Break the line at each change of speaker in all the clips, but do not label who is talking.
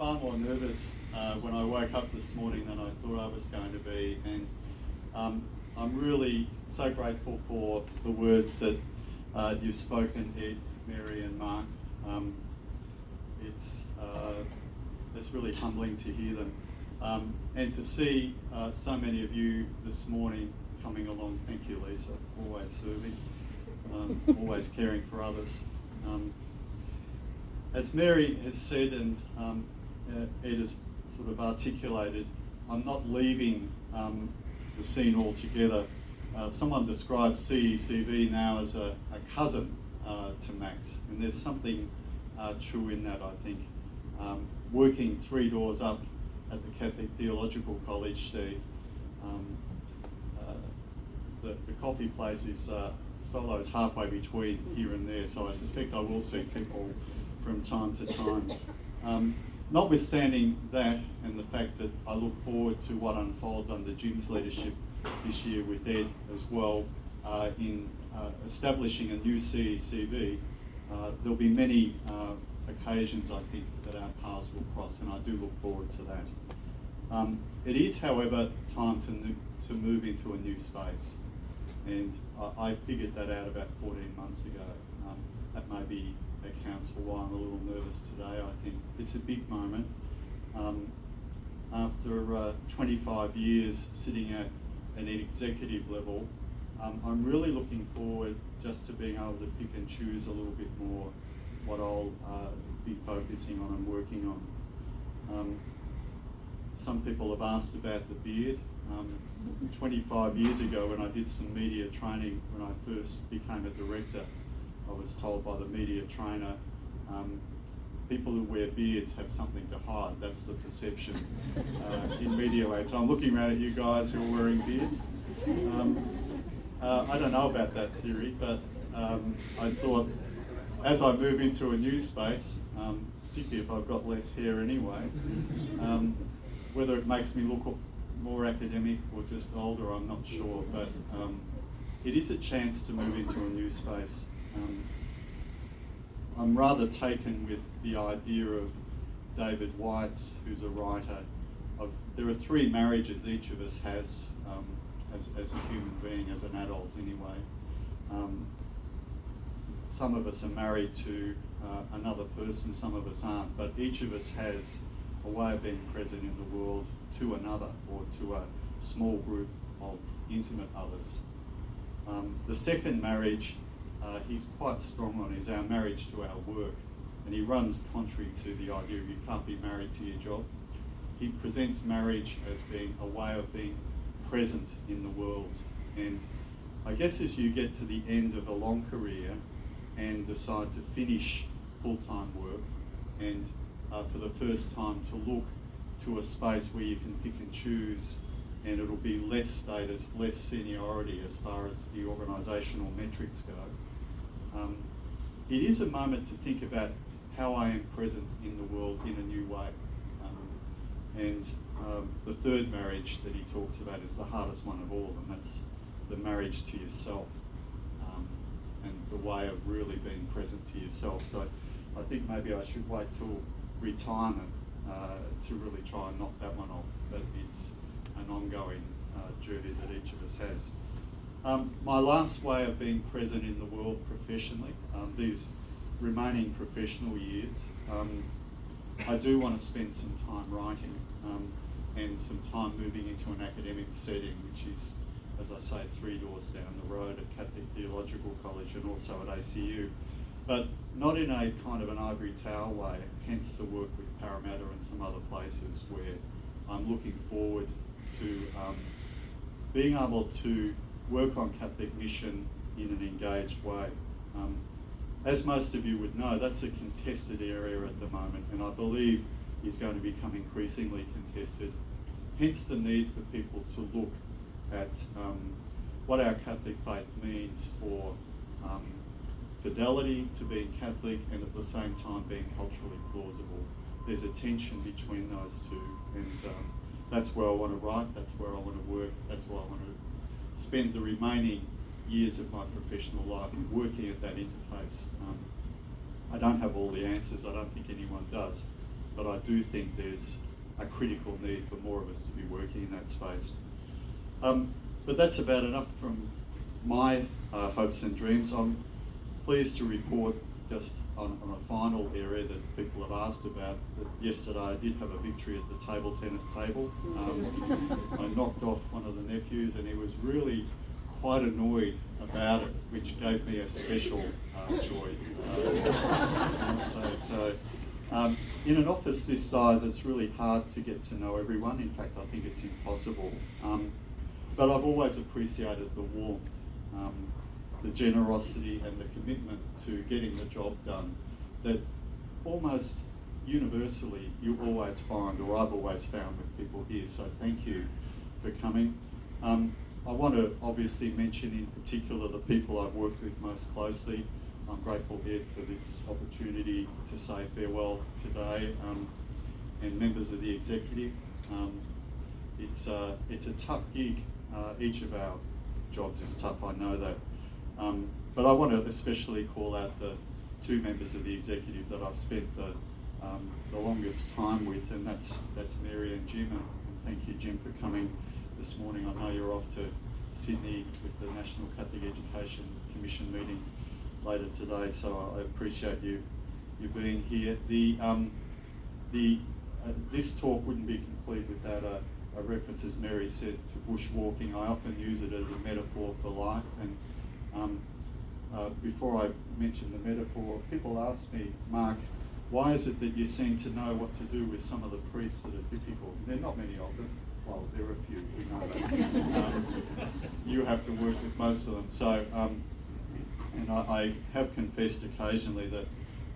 far more nervous when I woke up this morning than I thought I was going to be, and I'm really so grateful for the words that you've spoken, Ed, Mary and Mark. It's really humbling to hear them, and to see so many of you this morning coming along. Thank you, Lisa, always serving, always caring for others. As Mary has said and Ed has sort of articulated, I'm not leaving the scene altogether. Someone describes CECV now as a cousin to MACS, and there's something true in that, I think. Working 3 doors up at the Catholic Theological College, the coffee place is Solo's halfway between here and there, so I suspect I will see people from time to time. Notwithstanding that, and the fact that I look forward to what unfolds under Jim's leadership this year with Ed as well, in establishing a new CECV, there'll be many occasions, I think, that our paths will cross, and I do look forward to that. It is, however, time to move into a new space, and I figured that out about 14 months ago. That maybe accounts for why I'm a little nervous today. I think it's a big moment. After 25 years sitting at an executive level, I'm really looking forward just to being able to pick and choose a little bit more what I'll be focusing on and working on. Some people have asked about the beard. 25 years ago, when I did some media training, when I first became a director, I was told by the media trainer, people who wear beards have something to hide. That's the perception in media land. So I'm looking around at you guys who are wearing beards. I don't know about that theory, but I thought as I move into a new space, particularly if I've got less hair anyway, whether it makes me look more academic or just older, I'm not sure, but it is a chance to move into a new space. I'm rather taken with the idea of David White's, who's a writer, there are 3 marriages each of us has as a human being, as an adult anyway. Some of us are married to another person, some of us aren't, but each of us has a way of being present in the world to another, or to a small group of intimate others. The second marriage he's quite strong on is our marriage to our work, and he runs contrary to the idea you can't be married to your job. He presents marriage as being a way of being present in the world, and I guess as you get to the end of a long career and decide to finish full-time work, and for the first time to look to a space where you can pick and choose, and it'll be less status, less seniority as far as the organisational metrics go. It is a moment to think about how I am present in the world in a new way. And the third marriage that he talks about is the hardest one of all, and that's the marriage to yourself, and the way of really being present to yourself. So I think maybe I should wait till retirement to really try and knock that one off, but it's an ongoing journey that each of us has. My last way of being present in the world professionally, these remaining professional years, I do want to spend some time writing and some time moving into an academic setting, which is, as I say, 3 doors down the road at Catholic Theological College and also at ACU, but not in a kind of an ivory tower way, hence the work with Parramatta and some other places where I'm looking forward to being able to work on Catholic mission in an engaged way. As most of you would know, that's a contested area at the moment, and I believe is going to become increasingly contested. Hence the need for people to look at what our Catholic faith means for fidelity to being Catholic and at the same time being culturally plausible. There's a tension between those two, and that's where I want to write, that's where I want to work, that's where I want to spend the remaining years of my professional life working at that interface. I don't have all the answers, I don't think anyone does, but I do think there's a critical need for more of us to be working in that space. But that's about enough from my hopes and dreams. I'm pleased to report, just on a final area that people have asked about, that yesterday I did have a victory at the table tennis table. I knocked off one of the nephews and he was really quite annoyed about it, which gave me a special joy. In an office this size, it's really hard to get to know everyone. In fact, I think it's impossible. But I've always appreciated the warmth, the generosity and the commitment to getting the job done that almost universally you always find, or I've always found with people here. So thank you for coming. I want to obviously mention in particular the people I've worked with most closely. I'm grateful, Ed, for this opportunity to say farewell today, and members of the executive. It's a tough gig. Each of our jobs is tough, I know that. But I want to especially call out the two members of the executive that I've spent the longest time with, and that's Mary and Jim. And thank you, Jim, for coming this morning. I know you're off to Sydney with the National Catholic Education Commission meeting later today, so I appreciate you being here. This talk wouldn't be complete without a reference, as Mary said, to bushwalking. I often use it as a metaphor for life, and before I mention the metaphor, people ask me, Mark, why is it that you seem to know what to do with some of the priests that are difficult? There are not many of them. Well, there are a few, we know that. You have to work with most of them. So, and I have confessed occasionally that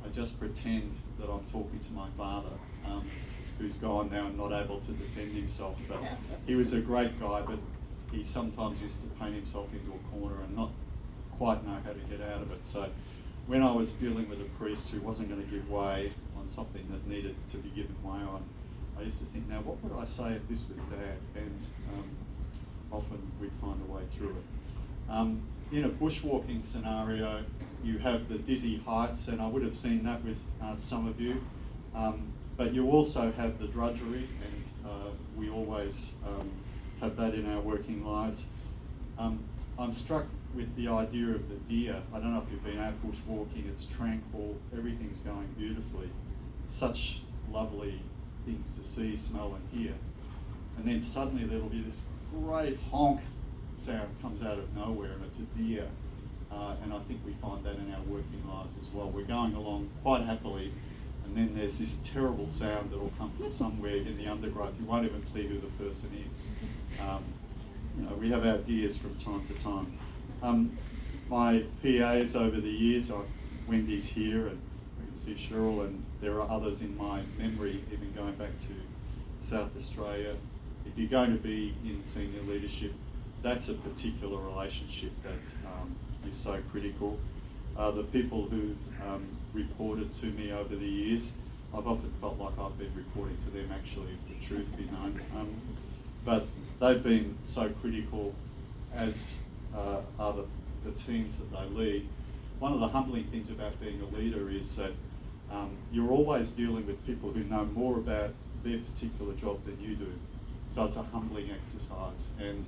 I just pretend that I'm talking to my father, who's gone now and not able to defend himself. But he was a great guy, but he sometimes used to paint himself into a corner and not quite know how to get out of it. So when I was dealing with a priest who wasn't going to give way on something that needed to be given way on, I used to think, now what would I say if this was Dad? And often we'd find a way through it. In a bushwalking scenario, you have the dizzy heights, and I would have seen that with some of you, but you also have the drudgery, and we always have that in our working lives. I'm struck with the idea of the deer. I don't know if you've been out bushwalking, it's tranquil, everything's going beautifully. Such lovely things to see, smell and hear. And then suddenly there'll be this great honk sound comes out of nowhere, and it's a deer. And I think we find that in our working lives as well. We're going along quite happily, and then there's this terrible sound that'll come from somewhere in the undergrowth. You won't even see who the person is. We have our deers from time to time. My PAs over the years, Wendy's here, and we can see Cheryl, and there are others in my memory, even going back to South Australia. If you're going to be in senior leadership, that's a particular relationship that is so critical. The people who've reported to me over the years, I've often felt like I've been reporting to them, actually, if the truth be known. But they've been so critical, as are the teams that they lead. One of the humbling things about being a leader is that you're always dealing with people who know more about their particular job than you do. So it's a humbling exercise, and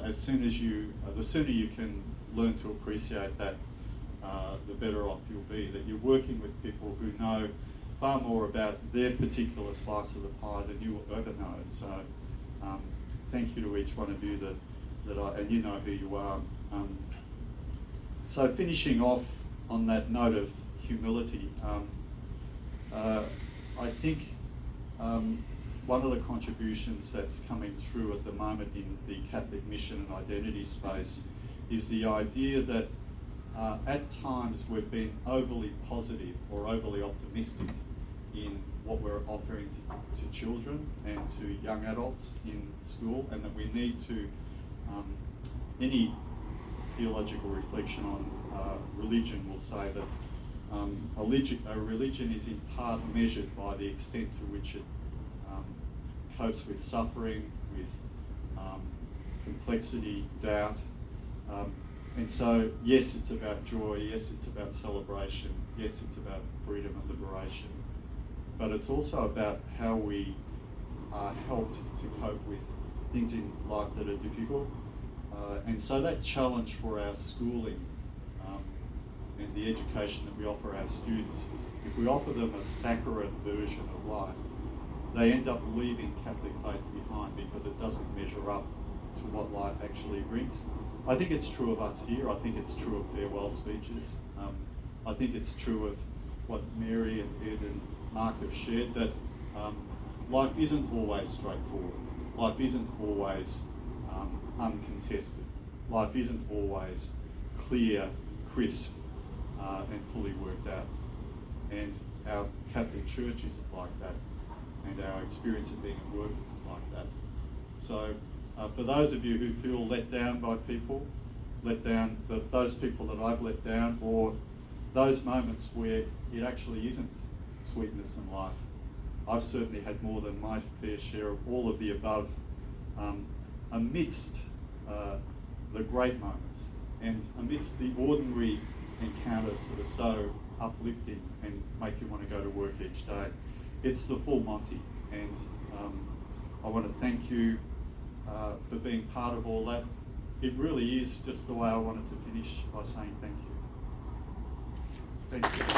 the sooner you can learn to appreciate that, the better off you'll be. That you're working with people who know far more about their particular slice of the pie than you will ever know. So thank you to each one of you and you know who you are. So finishing off on that note of humility, I think one of the contributions that's coming through at the moment in the Catholic mission and identity space is the idea that at times we've been overly positive or overly optimistic in what we're offering to children and to young adults in school, and that we need to, any theological reflection on religion will say that a religion is in part measured by the extent to which it copes with suffering, with complexity, doubt. And so, yes, it's about joy, yes, it's about celebration, yes, it's about freedom and liberation. but it's also about how we are helped to cope with things in life that are difficult. And so that challenge for our schooling and the education that we offer our students, if we offer them a saccharine version of life, they end up leaving Catholic faith behind because it doesn't measure up to what life actually brings. I think it's true of us here. I think it's true of farewell speeches. I think it's true of what Mary and Ed and Mark have shared, that life isn't always straightforward. Life isn't always uncontested. Life isn't always clear, crisp, and fully worked out. And our Catholic Church isn't like that, and our experience of being at work isn't like that. So for those of you who feel let down by people, those people that I've let down, or those moments where it actually isn't sweetness in life, I've certainly had more than my fair share of all of the above amidst the great moments and amidst the ordinary encounters that are so uplifting and make you want to go to work each day. It's the full Monty, and I want to thank you for being part of all that. It really is just the way I wanted to finish, by saying thank you. Thank you.